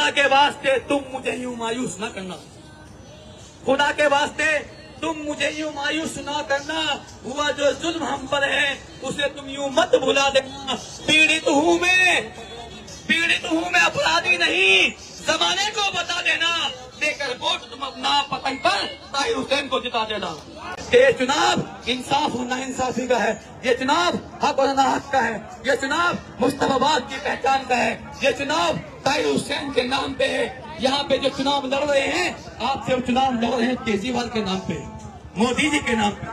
खुदा के वास्ते तुम मुझे यूं मायूस न करना, खुदा के वास्ते तुम मुझे यूं मायूस ना करना। हुआ जो जुल्म हम पर है उसे तुम यूं मत भुला देना। पीड़ित हूँ मैं अपराधी नहीं, जमाने को बता देना। देकर वोट तुम अपना पतन पर ताहिर हुसैन को जिता देना। ये चुनाव इंसाफ और नाइंसाफी का है, ये चुनाव हक और नाहक का है, ये चुनाव मुस्तफाबाद की पहचान का है, ये चुनाव ताहिर हुसैन के नाम पे है। यहाँ पे जो चुनाव लड़ रहे हैं, आपसे चुनाव लड़ रहे हैं केजरीवाल के नाम पे, मोदी जी के नाम पे,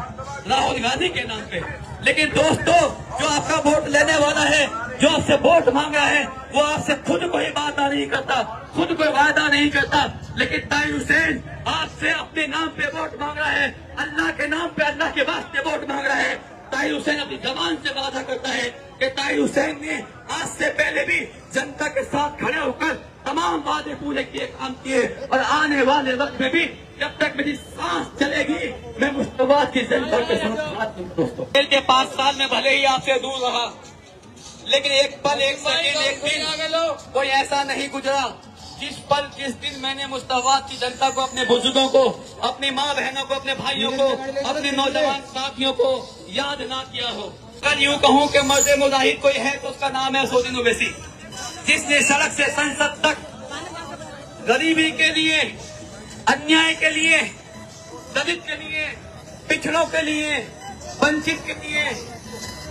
राहुल गांधी के नाम पे। लेकिन दोस्तों, जो आपका वोट लेने वाला है, जो आपसे वोट मांग रहा है, वो आपसे खुद कोई वादा नहीं करता, खुद कोई वादा नहीं करता। लेकिन ताहिर हुसैन आपसे अपने नाम पे वोट मांग रहा है, अल्लाह के नाम पे, अल्लाह के वास्ते वोट मांग रहा है। ताहिर हुसैन अपनी जबान से वादा करता है कि ताहिर हुसैन ने आज से पहले भी जनता के साथ खड़े होकर तमाम वादे पूरे किए, काम किए, और आने वाले वक्त में भी जब तक मेरी सांस चलेगी मैं मुस्तफाबाद की जनता के साथ दोस्तों। जेल के 5 साल में भले ही आपसे दूर रहा, लेकिन एक पल, एक सेकंड, एक दिन कोई ऐसा नहीं गुजरा जिस पल, जिस दिन मैंने मुस्तफाबाद की जनता को, अपने बुजुर्गों को, अपनी माँ बहनों को, अपने भाइयों को, अपने नौजवान साथियों को याद ना किया हो। अगर यूँ कहूँ कि मर्द मुजाहिद कोई है तो उसका नाम है असदुद्दीन ओवैसी, जिसने सड़क से संसद तक गरीबी के लिए, अन्याय के लिए, दलित के लिए, पिछड़ों के लिए, वंचित के लिए,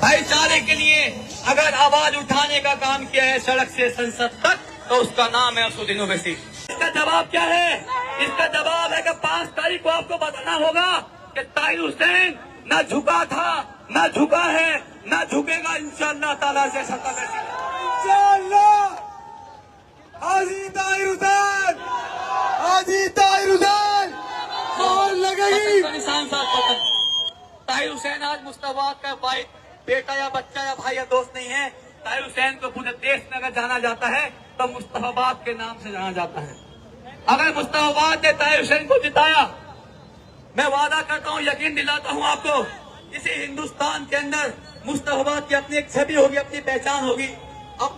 भाईचारे के लिए अगर आवाज उठाने का काम किया है सड़क से संसद तक, तो उसका नाम है असदुद्दीन ओवैसी। इसका जवाब क्या है? इसका जवाब है कि 5 तारीख को आपको बताना होगा कि ताहिर हुसैन न झुका था, न झुका है, न झुकेगा इंशाअल्लाह ताला से सत्ता। इंशाअल्लाह हाजी ताहिर हुसैन, हाजी ताहिर हुसैन कौन लगेगी। ताहिर हुसैन आज मुस्तफाबाद का भाई, बेटा या बच्चा या भाई या दोस्त नहीं है। ताहिर हुसैन को पूरे देश में अगर जाना जाता है तो मुस्तफाबाद के नाम से जाना जाता है। अगर मुस्तफाबाद ने ताहिर हुसैन को जिताया, मैं वादा करता हूँ, यकीन दिलाता हूँ आपको, इसी हिंदुस्तान के अंदर मुस्तफाबाद की अपनी एक छवि होगी, अपनी पहचान होगी, अब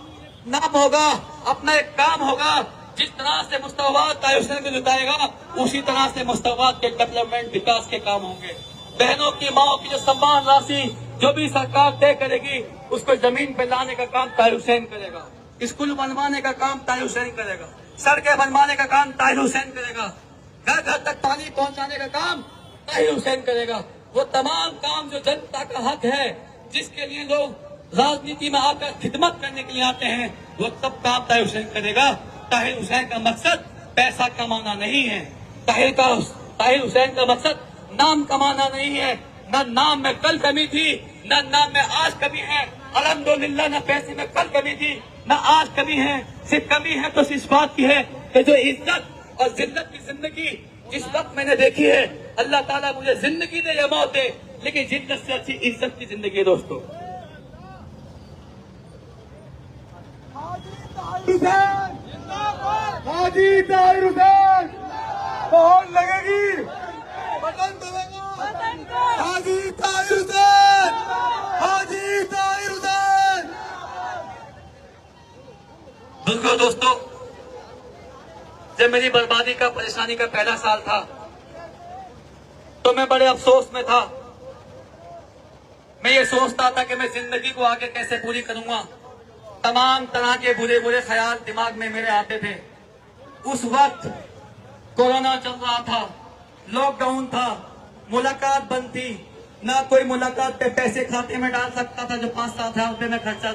नाम होगा, अपना एक काम होगा। जिस तरह से मुस्तफाबाद ताहिर हुसैन को जिताएगा, उसी तरह से मुस्तफाबाद के डेवलपमेंट, विकास के काम होंगे। बहनों की, माओ की जो सम्मान राशि जो भी सरकार तय करेगी, उसको जमीन पे लाने का काम ताहिर हुसैन करेगा। स्कूल बनवाने का काम ताहिर हुसैन करेगा, सड़कें बनवाने का काम ताहिर हुसैन करेगा, घर घर तक पानी पहुंचाने का काम ताहिर हुसैन करेगा। वो तमाम काम जो जनता का हक है, जिसके लिए लोग राजनीति में आकर खिदमत करने के लिए आते हैं, वो सब काम ताहिर हुसैन करेगा। ताहिर हुसैन का मकसद पैसा कमाना नहीं है, ताहिर हुसैन का मकसद नाम कमाना नहीं है। न नाम में कल कमी थी, न नाम में आज कमी है, अल्हम्दुलिल्लाह। न पैसे में कल कमी थी, न आज कमी है। सिर्फ कमी है तो इस बात की है कि जो इज्जत और जिल्लत की जिंदगी जिस वक्त मैंने देखी है, अल्लाह ताला मुझे जिंदगी दे या मौत दे, लेकिन जिद्दत से अच्छी इज्जत की जिंदगी है दोस्तों। हाजी ताहिर हुसैन कौन लगेगी, बटन दबाएगा। हाजी ताहिर हुसैन, हाजी ताहिर हुसैन। दोस्तों, जब मेरी बर्बादी का, परेशानी का पहला साल था, तो मैं बड़े अफसोस में था। मैं ये सोचता था कि मैं जिंदगी को आगे कैसे पूरी करूंगा। तमाम तरह के बुरे बुरे ख्याल दिमाग में मेरे आते थे। उस वक्त कोरोना चल रहा था, लॉकडाउन था, मुलाकात बंद थी, ना कोई मुलाकात पे पैसे खाते में डाल सकता था। जो 5-7 हजार रुपए में खर्चा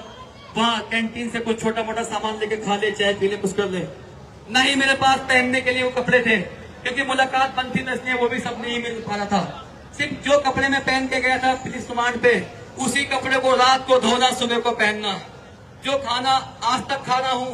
वहाँ कैंटीन से कुछ छोटा मोटा सामान लेके खा ले, चाय पी ले, कुछ कर ले। न ही मेरे पास पहनने के लिए वो कपड़े थे, क्योंकि मुलाकात बंद थी, इसलिए वो भी सब नहीं मिल पा रहा था। सिर्फ जो कपड़े में पहन के गया था पुलिस रिमांड पे, उसी कपड़े को रात को धोना, सुबह को पहनना। जो खाना आज तक खा रहा हूँ,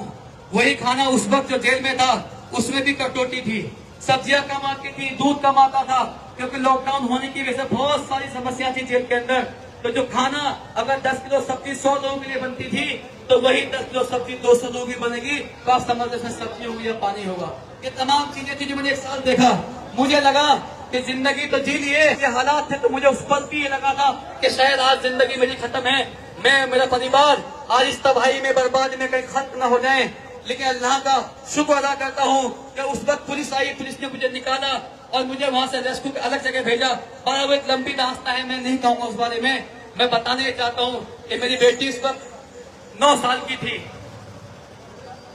वही खाना उस वक्त जो जेल में था, उसमें भी कटौती थी। सब्जियां कम आती थी, दूध कम आता था, क्योंकि लॉकडाउन होने की वजह से बहुत सारी समस्या थी जेल के अंदर। तो जो खाना अगर 10 किलो सब्जी 100 लोगों के लिए बनती थी, तो वही 10 किलो सब्जी 200 लोगों की बनेगी। तो आप समझ लीजिए सब्जी होगी या पानी होगा। ये तमाम चीजें थी जो मैंने 1 साल देखा। मुझे लगा कि जिंदगी तो जी लिए, ये हालात थे, तो मुझे उस पल भी ये लगा था कि शायद आज जिंदगी मेरी खत्म है। मैं, मेरा परिवार आज इस तबाही में, बर्बादी में कहीं खत्म न हो जाए। लेकिन अल्लाह का शुक्र अदा करता हूँ कि उस वक्त पुलिस आई, पुलिस ने मुझे निकाला और मुझे वहां से रेस्क्यू के अलग जगह भेजा। और वो एक लंबी दास्ता है, मैं नहीं कहूंगा उस बारे में। मैं बताने चाहता हूँ कि मेरी बेटी इस वक्त 9 साल की थी,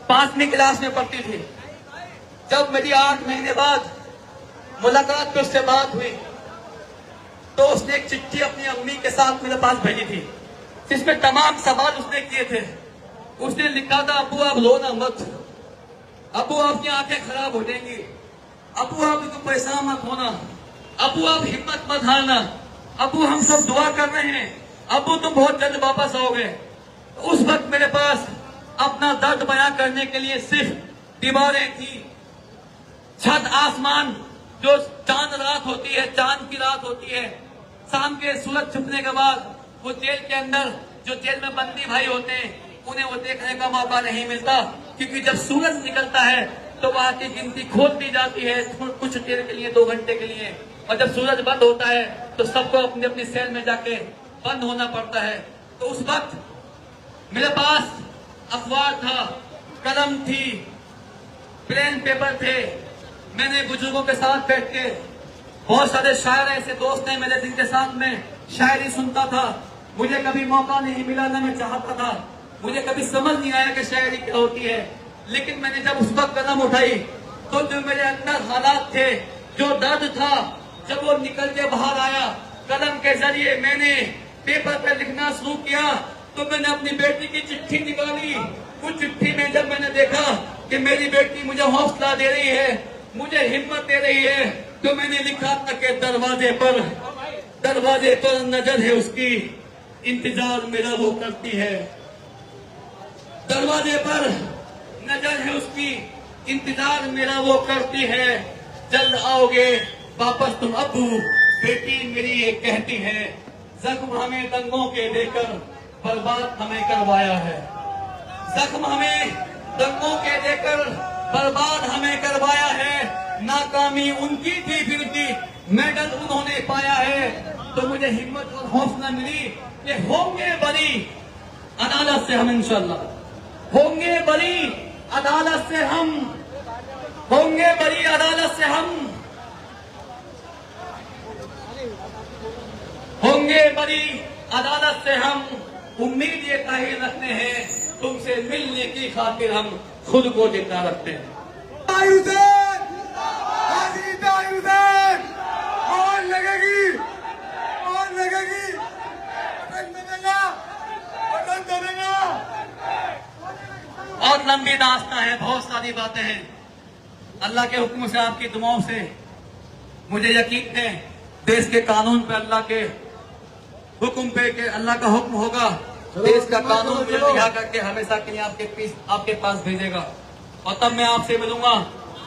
5वीं क्लास में पढ़ती थी। जब मेरी 8 महीने बाद मुलाकात पे उससे बात हुई तो उसने एक चिट्ठी अपनी अम्मी के साथ मेरे पास भेजी थी, जिसमें तमाम सवाल उसने किए थे। उसने लिखा था, अबू आप रोना मत, अबू आपकी आंखें खराब हो जाएंगी, अबू आप तो परेशान मत होना, अबू आप हिम्मत मत हारना, अबू हम सब दुआ कर रहे हैं, अबू तुम बहुत जल्द वापस आओगे। उस वक्त मेरे पास अपना दर्द बयां करने के लिए सिर्फ दीवारें थी, छत आसमान, जो चांद रात होती है, चांद की रात होती है, शाम के सूरज छुपने के बाद वो जेल के अंदर जो जेल में बंदी भाई होते हैं उन्हें वो देखने का मौका नहीं मिलता, क्योंकि जब सूरज निकलता है तो वहां की गिनती खोल दी जाती है कुछ देर के लिए, 2 घंटे के लिए, और जब सूरज बंद होता है तो सबको अपनी अपनी सेल में जाके बंद होना पड़ता है। तो उस वक्त मेरे पास अखबार था, कलम थी, पेन पेपर थे। मैंने बुजुर्गों के साथ बैठ के, बहुत सारे शायर ऐसे दोस्त हैं मेरे जिनके साथ में शायरी सुनता था। मुझे कभी मौका नहीं मिला, ना मैं चाहता था, मुझे कभी समझ नहीं आया कि शायरी क्या होती है। लेकिन मैंने जब उस वक्त कदम उठाई तो जो मेरे अंदर हालात थे, जो दर्द था, जब वो निकल के बाहर आया, कलम के जरिए मैंने पेपर पर लिखना शुरू किया। तो मैंने अपनी बेटी की चिट्ठी निकाली। उस चिट्ठी में जब मैंने देखा कि मेरी बेटी मुझे हौसला दे रही है, मुझे हिम्मत दे रही है, तो मैंने लिखा था कि दरवाजे पर नजर है उसकी, इंतजार मेरा वो करती है। दरवाजे पर नजर है उसकी, इंतजार मेरा वो करती है। जल्द आओगे वापस तुम अब्बू, बेटी मेरी ये कहती है। जख्म हमें दंगों के देकर बर्बाद हमें करवाया है, जख्म हमें दंगों के देकर बर्बाद हमें करवाया है। नाकामी उनकी थी फिर भी मेडल उन्होंने पाया है। तो मुझे हिम्मत और हौसला मिली कि होंगे बरी अदालत से हम, इंशाल्लाह होंगे बरी अदालत से हम, होंगे बरी अदालत से हम, होंगे बरी अदालत से हम। उम्मीद ये ताहिर रखते हैं, तुमसे मिलने की खातिर हम खुद को जिंदा रखते हैं। और लगेगी, और लगेगी, बटन दबेगा। और लंबी दास्तां है, बहुत सारी बातें हैं। अल्लाह के हुक्म से, आपकी दुआओं से मुझे यकीन है देश के कानून पे, अल्लाह के हुक्म पे, के अल्लाह का हुक्म होगा, देश का कानून मुझे रिहा करके हमेशा के लिए आपके पास भेजेगा। और तब मैं आपसे मिलूंगा,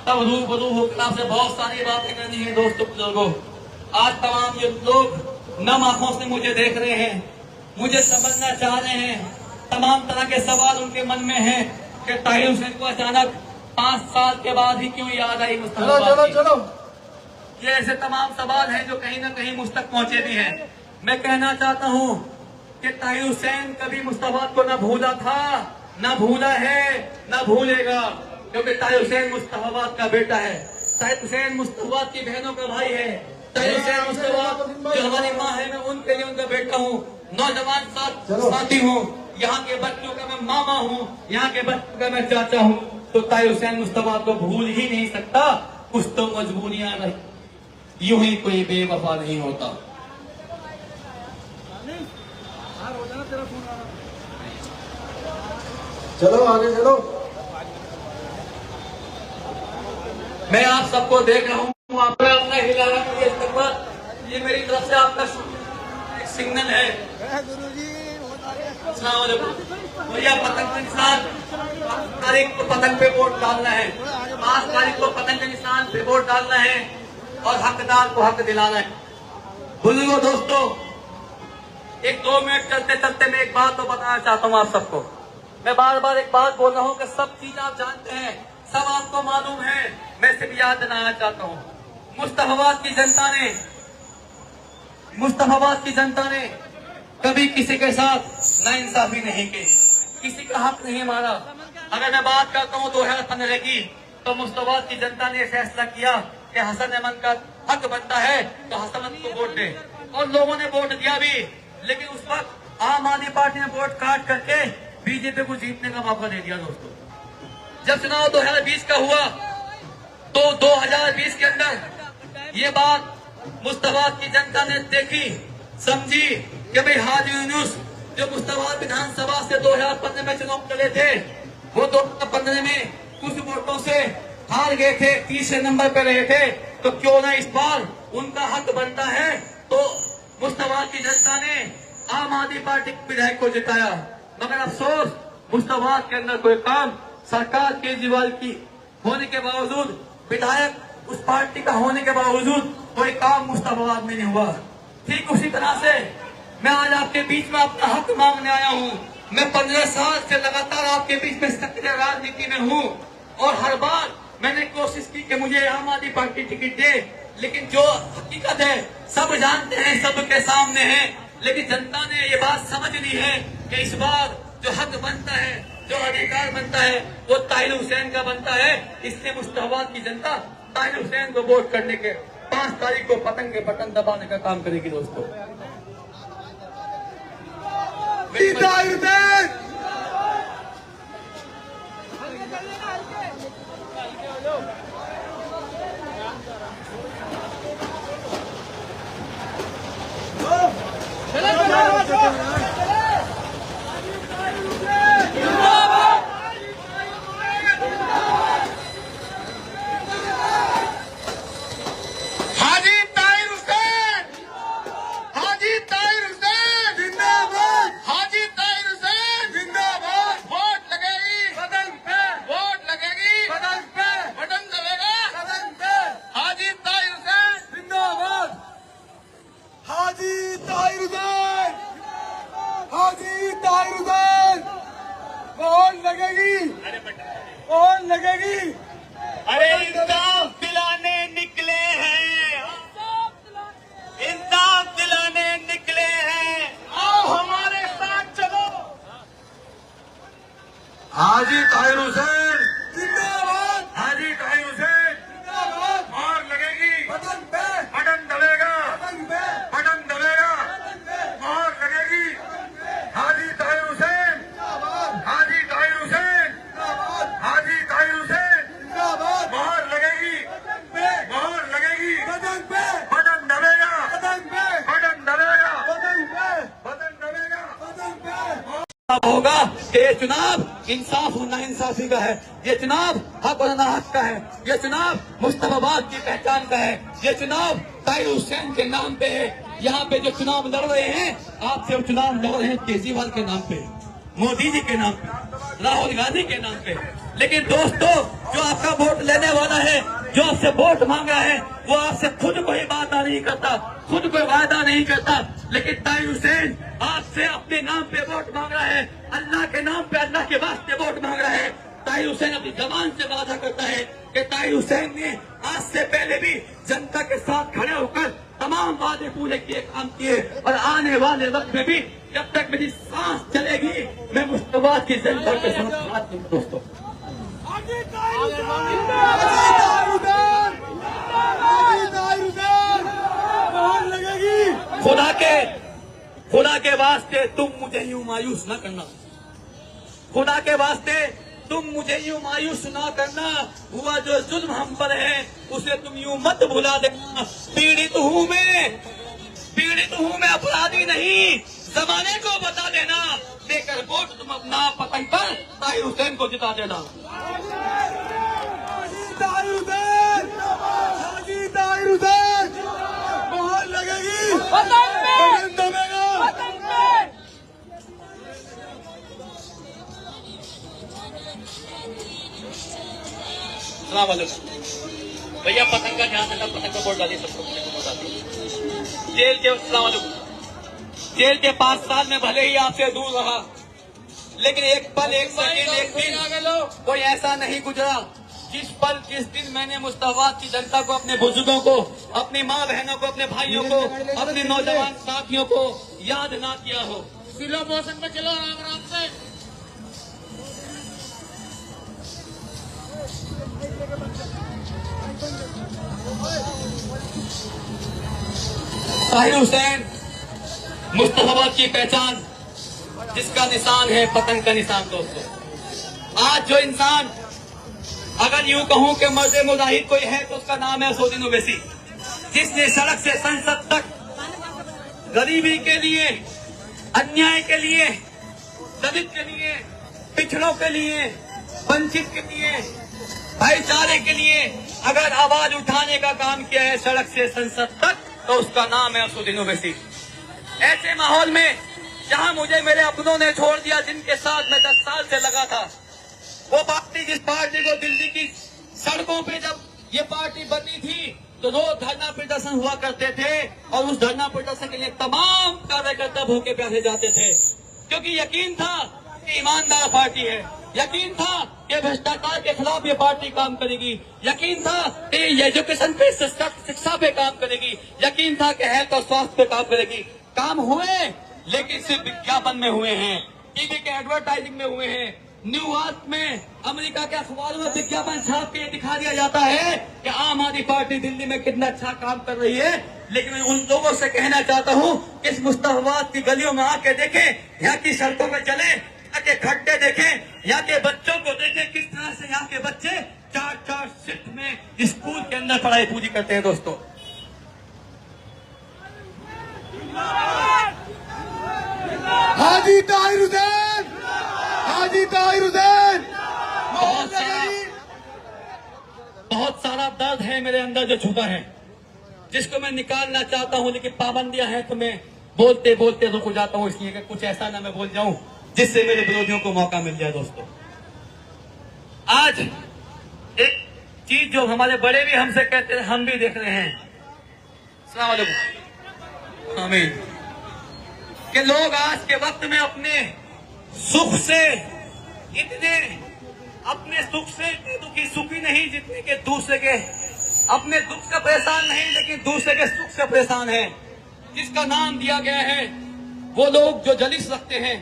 तब रूबरू होकर आपसे बहुत सारी बातें करनी है। दोस्तों बुजुर्गों, आज तमाम ये लोग नम आंखों से मुझे देख रहे हैं, मुझे समझना चाह रहे हैं, तमाम तरह के सवाल उनके मन में हैं कि ताहिर हुसैन को अचानक 5 साल के बाद ही क्यों याद आई मुस्तफा। चलो ये ऐसे तमाम सवाल हैं जो कहीं ना कहीं मुझ तक पहुंचे भी हैं। मैं कहना चाहता हूं कि ताहिर हुसैन कभी मुस्तफा को न भूला था, न भूला है, न भूलेगा, क्योंकि ताहिर हुसैन मुस्तफा का बेटा है। ताहिर हुसैन मुस्तफा की बहनों का भाई है। ताहिर हुसैन मुस्तफा जो हमारी माँ है, मैं उनके लिए उनका बेटा हूँ, नौजवान साथी हूँ, यहाँ के बच्चों का मैं मामा हूँ, यहाँ के बच्चों का मैं चाचा हूँ। तो ताहिर हुसैन मुस्तफा को भूल ही नहीं सकता। कुछ तो मजबूरियां नहीं, यूं ही कोई बेवफा नहीं होता। चलो आगे चलो। मैं आप सबको देख रहा हूँ, आप अपना हिला रहा हूँ, ये मेरी तरफ से आपका एक सिग्नल है। भैया पतंग का निशान 5 तारीख को पतंग पे वोट डालना है, 5 तारीख को पतंग के निशान पे वोट डालना है और हकदार को हक दिलाना है। बुजुर्गों, दोस्तों, एक 2 मिनट चलते चलते मैं एक बात तो बताना चाहता हूँ आप सबको। मैं बार बार एक बात बोल रहा हूँ कि सब चीज आप जानते हैं, सब आपको मालूम है, मैं सिर्फ याद दिलाना चाहता हूँ। मुस्तफाबाद की जनता ने कभी किसी के साथ नाइंसाफी नहीं की, किसी का हक नहीं मारा, अगर मैं बात करता हूँ 2015 की, तो मुश्ताबाद की जनता ने फैसला किया कि हसन अहमद का हक बनता है तो हसन अहमद को वोट दे, और लोगों ने वोट दिया भी। लेकिन उस वक्त आम आदमी पार्टी ने वोट काट करके बीजेपी को जीतने का मौका दे दिया। दोस्तों, जब चुनाव 2020 का हुआ तो 2020 के अंदर ये बात मुश्ताबाद की जनता ने देखी, समझी कि भाई हाजी यूनुस जो मुश्ताबाद विधानसभा से 2015 में चुनाव लड़े थे, वो 2015 में कुछ वोटों से हार गए थे, तीसरे नंबर पे रहे थे, तो क्यों ना इस बार उनका हक बनता है। तो मुश्ताबाद की जनता ने आम आदमी पार्टी के विधायक को जिताया। मगर अफसोस, मुश्ताबाद के अंदर कोई काम सरकार केजरीवाल की होने के बावजूद, विधायक उस पार्टी का होने के बावजूद कोई काम मुश्ताबाद में नहीं हुआ। ठीक उसी तरह से मैं आज आपके बीच में अपना हक मांगने आया हूँ। मैं 15 साल से लगातार आपके बीच में सक्रिय राजनीति में हूँ, और हर बार मैंने कोशिश की कि मुझे आम आदमी पार्टी टिकट दे, लेकिन जो हकीकत है सब जानते हैं, सबके सामने है। लेकिन जनता ने ये बात समझ ली है कि इस बार जो हक बनता है, जो अधिकार बनता है, वो ताहिर हुसैन का बनता है। इसलिए मुश्ताबाद की जनता ताहिर हुसैन को वोट करने के 5 तारीख को पतंग के बटन दबाने का काम करेगी। दोस्तों, ताहिर हुसैन, कौन लगेगी? अरे इंसाफ दिलाने निकले हैं, इंसाफ दिलाने निकले हैं, आओ हमारे साथ चलो। हाजी ताहिर हुसैन जिंदाबाद, हाजी ताहिर हुसैन जिंदाबाद। मार लगेगी बटन पे, बटन दबेगा, बटन पे, बटन दबेगा, मार लगेगी। हाजी ताहिर हुसैन जिंदाबाद, हाजी ताहिर हुसैन जिंदाबाद, हाजी ताहिर हुसैन जिंदाबाद। मार लगेगी बटन पे, मार लगेगी बटन पे, बटन दबेगा, बटन पे, बटन दबेगा, बटन पे, बटन दबेगा, बटन पे। होगा कि ये चुनाव इंसाफ और नाइंसाफी का है, ये चुनाव हक और नाहक का है, ये चुनाव मुश्ताबाद की पहचान का है, ये चुनाव ताहिर हुसैन के नाम पे है। यहाँ पे जो चुनाव लड़ रहे हैं, आपसे वो चुनाव लड़ रहे हैं केजरीवाल के नाम पे, मोदी जी के नाम पे, राहुल गांधी के नाम पे। लेकिन दोस्तों, जो आपका वोट लेने वाला है, जो आपसे वोट मांग रहा है, वो आपसे खुद कोई वादा नहीं करता, खुद कोई वादा नहीं करता। लेकिन ताहिर हुसैन आपसे अपने नाम पे वोट मांग रहा है, अल्लाह के नाम पे, अल्लाह के वास्ते वोट मांग रहा है। ताहिर हुसैन अपनी जबान से वादा करता है कि ताहिर हुसैन ने आज से पहले भी जनता के साथ खड़े होकर तमाम वादे पूरे किए, काम किए, और आने वाले वक्त में भी जब तक मेरी सांस चलेगी मैं मुश्ताबाद की जनता के साथ साथ दूंगा। दोस्तों, खुदा के वास्ते तुम मुझे यूं मायूस न करना, खुदा के वास्ते तुम मुझे यूं मायूस ना करना। हुआ जो जुल्म हम पर है उसे तुम यूं मत भुला देना। पीड़ित हूँ मैं अपराधी नहीं, जमाने को बता देना। देकर वोट तुम अपना पतंग पर ताहिर हुसैन को जिता देना। ताहिर हुसैन, हाजी ताहिर हुसैन, मोहर लगेगी बटन दबेगा, बटन पे। सलाम वालेकुम भैया, पतंग का ध्यान रखना, पतंग का वोट डालिए, सबको वोट डालिए। जेल के 5 साल में भले ही आपसे दूर रहा, लेकिन एक पल, एक सेकंड, एक दिन कोई ऐसा नहीं गुजरा जिस दिन मैंने मुश्ताबाद की जनता को, अपने बुजुर्गों को, अपनी माँ बहनों को, अपने भाइयों को, अपने नौजवान साथियों को याद ना किया हो। स्लो मोशन में चलो, आराम से। ताहिर हुसैन मुस्तफाबाद की पहचान, जिसका निशान है पतंग का निशान। दोस्तों, आज जो इंसान अगर यूं कहूं कि मर्द मुजाहिद कोई है तो उसका नाम है असदुद्दीन ओवैसी, जिसने सड़क से संसद तक गरीबी के लिए, अन्याय के लिए, दलित के लिए, पिछड़ों के लिए, वंचित के लिए, भाईचारे के लिए अगर आवाज उठाने का काम किया है सड़क से संसद तक, तो उसका नाम है असदुद्दीन ओवैसी। ऐसे माहौल में जहां मुझे मेरे अपनों ने छोड़ दिया, जिनके साथ मैं 10 साल से लगा था, वो पार्टी, जिस पार्टी को दिल्ली की सड़कों पे जब ये पार्टी बनी थी तो रोज धरना प्रदर्शन हुआ करते थे, और उस धरना प्रदर्शन के लिए तमाम कार्यकर्ता भूखे प्यासे जाते थे, क्योंकि यकीन था कि ईमानदार पार्टी है, यकीन था कि भ्रष्टाचार के खिलाफ ये पार्टी काम करेगी, यकीन था कि एजुकेशन पे, शिक्षा पे काम करेगी, यकीन था कि हेल्थ और स्वास्थ्य पे काम करेगी। काम हुए, लेकिन सिर्फ विज्ञापन में हुए हैं, टीवी के एडवर्टाइजिंग में हुए हैं, न्यूयॉर्क में, अमेरिका के अखबारों में विज्ञापन छाप के दिखा दिया जाता है कि आम आदमी पार्टी दिल्ली में कितना अच्छा काम कर रही है। लेकिन मैं उन लोगों से कहना चाहता हूँ कि इस मुस्तफाबाद की गलियों में आके देखें, यहाँ की सड़कों पे चले, यहाँ के खड्डे देखें, यहाँ के बच्चों को देखें, किस तरह से यहाँ के बच्चे 4-4 शिफ्ट में स्कूल के अंदर पढ़ाई पूरी करते हैं। दोस्तों, हाजी ताहिर हुसैन, हाजी ताहिर हुसैन। बहुत सारा दर्द है मेरे अंदर जो छुपा है, जिसको मैं निकालना चाहता हूं, लेकिन पाबंदियां हैं तो मैं बोलते बोलते रुक जाता हूं, इसलिए कि कुछ ऐसा ना मैं बोल जाऊं जिससे मेरे विरोधियों को मौका मिल जाए। दोस्तों, आज एक चीज जो हमारे बड़े भी हमसे कहते हैं, हम भी देख रहे हैं, अस्सलाम वालेकुम, आमीन, कि लोग आज के वक्त में अपने सुख से इतने दुखी सुखी नहीं, जितने के दूसरे के अपने दुख से परेशान नहीं, लेकिन दूसरे के सुख से परेशान है। जिसका नाम दिया गया है वो लोग जो जलिस रखते हैं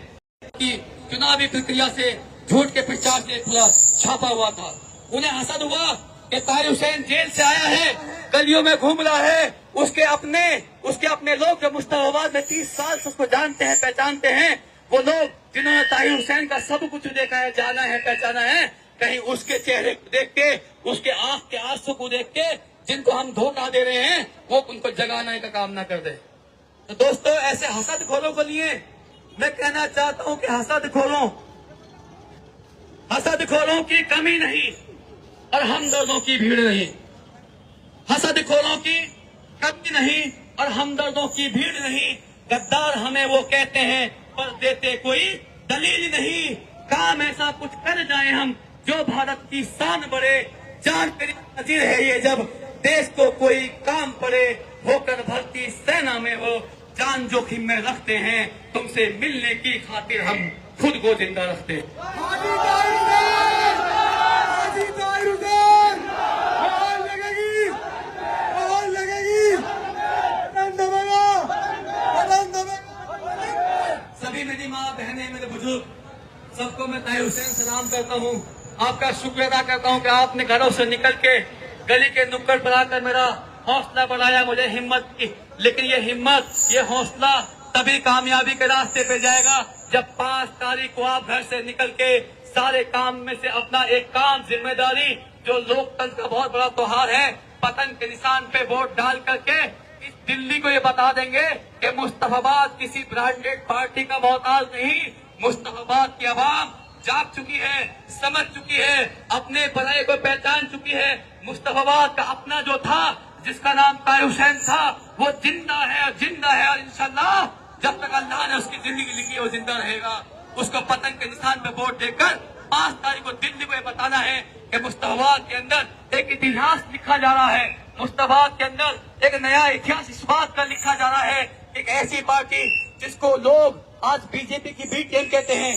कि चुनावी प्रक्रिया से, झूठ के प्रचार से पूरा छापा हुआ था, उन्हें हसद हुआ कि ताहिर हुसैन जेल से आया है, गलियों में घूम रहा है, उसके अपने लोग जो मुस्तफाबाद में 30 साल से उसको जानते हैं, पहचानते हैं, वो लोग जिन्होंने ताहिर हुसैन का सब कुछ देखा है, जाना है, पहचाना है, कहीं उसके चेहरे को देख के, उसके आंख के आंसू को देख के, जिनको हम धोखा दे रहे हैं, वो उनको जगाने का काम ना कर दे। तो दोस्तों, ऐसे हसद खोलों के लिए मैं कहना चाहता हूं कि हसद खोलों की कमी नहीं और हमदर्दों की भीड़ नहीं, हसद खोलों की कमी नहीं और हमदर्दों की भीड़ नहीं। गद्दार हमें वो कहते हैं पर देते कोई दलील नहीं। काम ऐसा कुछ कर जाए हम जो भारत की शान बढ़े, जान तेरी नजीर है ये जब देश को कोई काम पड़े, होकर भर्ती सेना में हो, जान जोखिम में रखते हैं, तुमसे मिलने की खातिर हम खुद को जिंदा रखते हैं। हाजी ताहिर हुसैन, हाजी ताहिर हुसैन, मोहर लगेगी, मोहर लगेगी, बटन दबेगा, बटन दबेगा। सभी मेरी माँ बहनें, मेरे बुजुर्ग, सबको मैं ताहिर हुसैन सलाम करता हूँ। आपका शुक्र अदा करता हूँ कि आपने घरों से निकल के गली के नुक्कड़ पर आकर मेरा हौसला बढ़ाया, मुझे हिम्मत की। लेकिन ये हिम्मत, ये हौसला तभी कामयाबी के रास्ते पे जाएगा जब 5 तारीख को आप घर से निकल के सारे काम में से अपना एक काम, जिम्मेदारी, जो लोकतंत्र का बहुत बड़ा त्योहार है, पतंग के निशान पे वोट डाल करके इस दिल्ली को ये बता देंगे कि मुस्तफाबाद किसी ब्रांडेड पार्टी का मोहताज नहीं। मुस्तफाबाद की आवाम जाग चुकी है, समझ चुकी है, अपने भलाई को पहचान चुकी है। मुस्तफाबाद का अपना जो था, जिसका नाम ताहिर हुसैन था, वो जिंदा है और इंशाल्लाह जब तक अल्लाह ने उसकी जिंदगी लिखी है वो जिंदा रहेगा। उसको पतंग के निशान पे वोट देकर 5 तारीख को दिल्ली को बताना है कि मुस्तफाबाद के अंदर एक इतिहास लिखा जा रहा है, मुस्तफाबाद के अंदर एक नया इतिहास इस बात का लिखा जा रहा है, एक ऐसी पार्टी जिसको लोग आज बीजेपी की बी टीम कहते हैं,